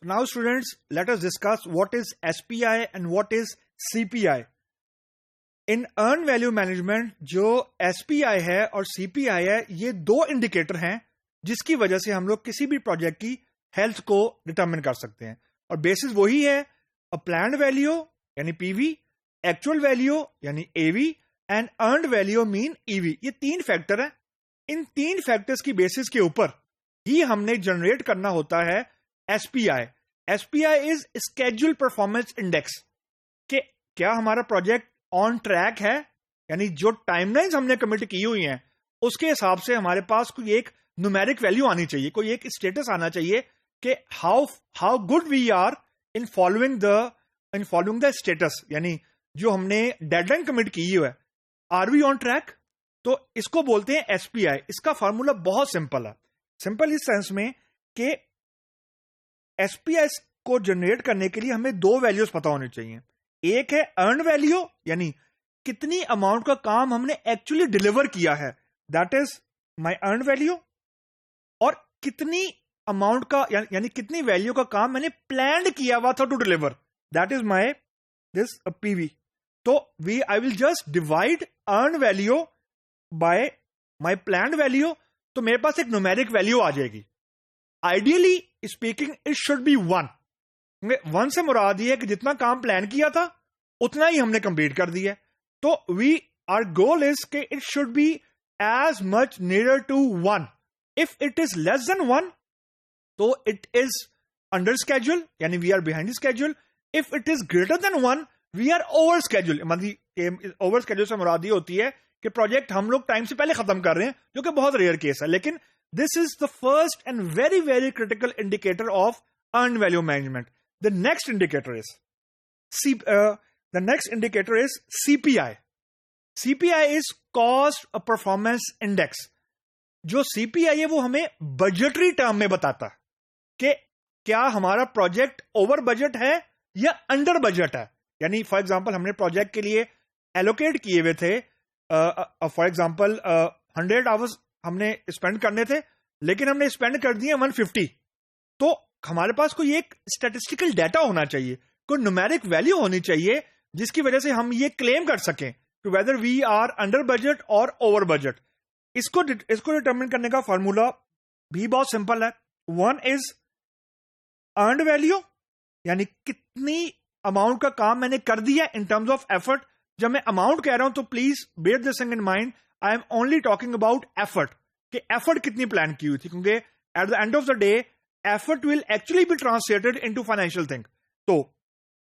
Now students, let us discuss what is SPI and what is CPI. In earn value management जो SPI है और CPI है, ये दो इंडिकेटर हैं जिसकी वजह से हम लोग किसी भी प्रोजेक्ट की हेल्थ को डिटरमिन कर सकते हैं। और बेसिस वही है, अ प्लान्ड वैल्यू यानी PV, एक्चुअल वैल्यू यानी AV and earned value mean EV। ये तीन फैक्टर हैं। इन तीन फैक्टर्स की बेसिस के ऊपर ही हमने जनरेट करना होता है SPI। SPI is schedule performance index, कि क्या हमारा प्रोजेक्ट ऑन ट्रैक है, यानी जो टाइमलाइंस हमने कमिट की हुई हैं उसके हिसाब से हमारे पास कोई एक न्यूमेरिक वैल्यू आनी चाहिए, कोई एक स्टेटस आना चाहिए कि how good we are in following the status, यानी जो हमने डेडलाइन कमिट की हुई है, आर वी ऑन ट्रैक। तो इसको बोलते हैं SPI। इसका फॉर्मूला बहुत सिंपल है। सिंपल इस सेंस में कि SPI को जनरेट करने के लिए हमें दो वैल्यूज पता होनी चाहिए। एक है अर्न वैल्यू, यानी कितनी अमाउंट का काम हमने एक्चुअली डिलीवर किया है, that is my earn value. और कितनी अमाउंट का यानी कितनी वैल्यू का काम मैंने प्लान किया हुआ था to deliver, that is my this PV। तो I will just divide earn value by my planned value, तो मेरे पास एक न्यूमेरिक वैल्यू आ जाएगी। Ideally speaking it should be 1। 1 से मुराद ये है कि जितना काम प्लान किया था उतना ही हमने कंप्लीट कर दिया। तो आवर गोल इज कि it should be as much near to 1। If it is less than 1 तो इट इज अंडर स्केड्यूल, यानी we are behind schedule. If it is greater than 1 we are over schedule. मतलब over schedule से मुराद ये होती है कि project हम लोग टाइम से पहले खत्म कर रहे हैं, जो कि बहुत रेयर केस है। लेकिन this is the first and very very critical indicator of earn value management. The next indicator is CPI. CPI is cost of performance index. जो CPI है वो हमें बजटरी टर्म में बताता है कि क्या हमारा प्रोजेक्ट ओवर बजट है या अंडर बजट है। यानी फॉर एग्जांपल हमने प्रोजेक्ट के लिए एलोकेट किए हुए थे, फॉर एग्जांपल 100 आवर्स हमने स्पेंड करने थे, लेकिन हमने स्पेंड कर दिए 150। तो हमारे पास कोई एक स्टैटिस्टिकल डाटा होना चाहिए, कोई न्यूमेरिक वैल्यू होनी चाहिए जिसकी वजह से हम ये क्लेम कर सकें कि whether we are under budget और ओवर बजट। इसको डिटरमिन करने का फॉर्मूला भी बहुत सिंपल है। 1 इज अर्नड वैल्यू, यानी कितनी अमाउंट का काम मैंने कर दिया इन टर्म्स ऑफ एफर्ट। जब मैं अमाउंट कह रहा हूं तो please bear this in mind, I am only talking about effort, कि एफर्ट कितनी प्लान की हुई थी, क्योंकि at the end of the day effort will actually be translated into financial thing। तो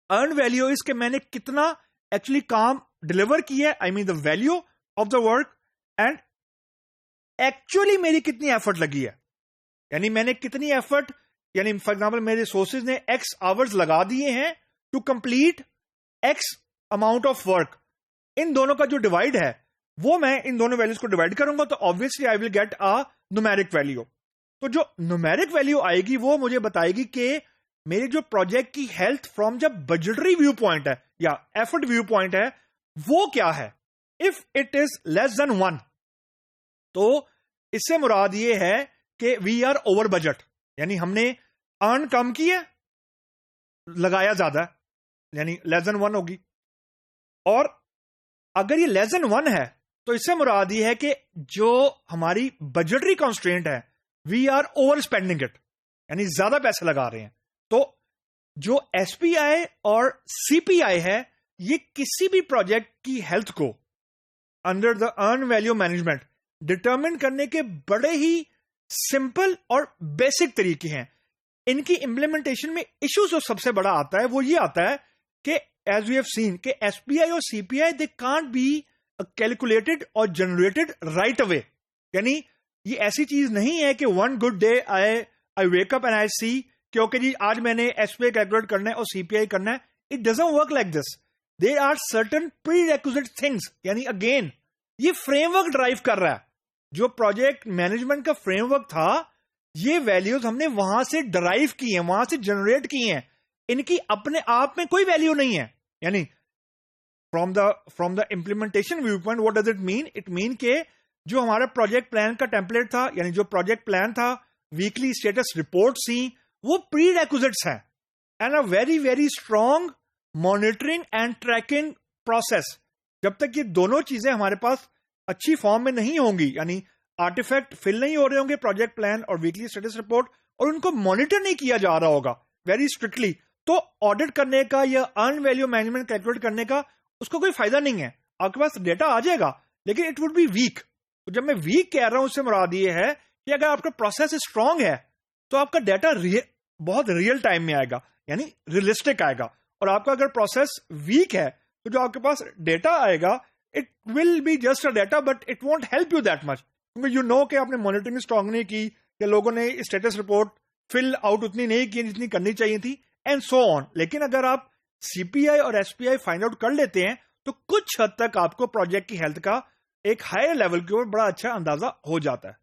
earn value is कि मैंने कितना actually काम डिलीवर किया है, I mean the value of the work, and actually मेरी कितनी एफर्ट लगी है, यानी मैंने कितनी एफर्ट, यानी फॉर एग्जाम्पल मेरे रिसोर्सेज ने X आवर्स लगा दिए हैं to complete X amount of work. इन दोनों का जो डिवाइड है वो मैं इन दोनों वैल्यूज को डिवाइड करूंगा, तो obviously I will get a numeric value. तो जो न्यूमेरिक वैल्यू आएगी वो मुझे बताएगी कि मेरे जो प्रोजेक्ट की हेल्थ फ्रॉम जब बजटरी व्यू पॉइंट है या एफर्ट व्यू पॉइंट है वो क्या है। If it is less than 1 तो इससे मुराद ये है कि वी आर ओवर बजट, यानी हमने अर्न कम किया, लगाया ज्यादा, यानी लेस देन 1 होगी। और अगर ये लेस देन 1 है तो इससे मुराद ये है कि जो हमारी बजटरी कॉन्स्ट्रेंट है we are over spending it, यानी ज्यादा पैसे लगा रहे हैं। तो जो SPI और CPI है ये किसी भी प्रोजेक्ट की हेल्थ को under the earn value management determine करने के बड़े ही सिंपल और बेसिक तरीके हैं। इनकी इंप्लीमेंटेशन में इश्यू जो सबसे बड़ा आता है वो ये आता है कि एज वी हैव सीन कि SPI और CPI they can't be calculated और जनरेटेड राइट अवे। यानी ये ऐसी चीज नहीं है कि one good day I wake up and I see कि ओके जी आज मैंने SPI कैलकुलेट करना है और CPI करना है। It doesn't work like this. There are certain prerequisite things, यानी अगेन ये फ्रेमवर्क ड्राइव कर रहा है। जो प्रोजेक्ट मैनेजमेंट का फ्रेमवर्क था ये वैल्यूज हमने वहां से डराइव की हैं, वहां से जनरेट की हैं। इनकी अपने आप में कोई वैल्यू नहीं है। यानी from the implementation view point what does it mean? It mean के जो हमारा प्रोजेक्ट प्लान का टेम्पलेट था, यानी जो प्रोजेक्ट प्लान था, वीकली स्टेटस रिपोर्ट थी, वो प्री रेक्विजिट्स हैं and a very very strong monitoring and tracking process. जब तक ये दोनों चीजें हमारे पास अच्छी फॉर्म में नहीं होंगी, यानी आर्टिफैक्ट फिल नहीं हो रहे होंगे प्रोजेक्ट प्लान और वीकली स्टेटस रिपोर्ट, और उनको मॉनिटर नहीं किया जा रहा होगा वेरी स्ट्रिक्टली, तो ऑडिट करने का या अर्न वैल्यू मैनेजमेंट कैलकुलेट करने का उसको कोई फायदा नहीं है। आपके पास डेटा आ जाएगा लेकिन इट वुड बी वीक। तो जब मैं वीक कह रहा हूं उससे मुराद ये है कि अगर आपका प्रोसेस स्ट्रांग है तो आपका डेटा बहुत रियल टाइम में आएगा, यानी रियलिस्टिक आएगा। और आपका अगर प्रोसेस वीक है तो जो आपके पास डेटा आएगा it will be just a data but it won't help you that much, क्योंकि यू नो कि आपने मॉनिटरिंग स्ट्रांग नहीं की या लोगों ने स्टेटस रिपोर्ट फिल आउट उतनी नहीं की जितनी करनी चाहिए थी एंड सो ऑन। लेकिन अगर आप सीपीआई और एसपीआई फाइंड आउट कर लेते हैं तो कुछ हद तक आपको प्रोजेक्ट की हेल्थ का एक हायर लेवल के ऊपर बड़ा अच्छा अंदाजा हो जाता है।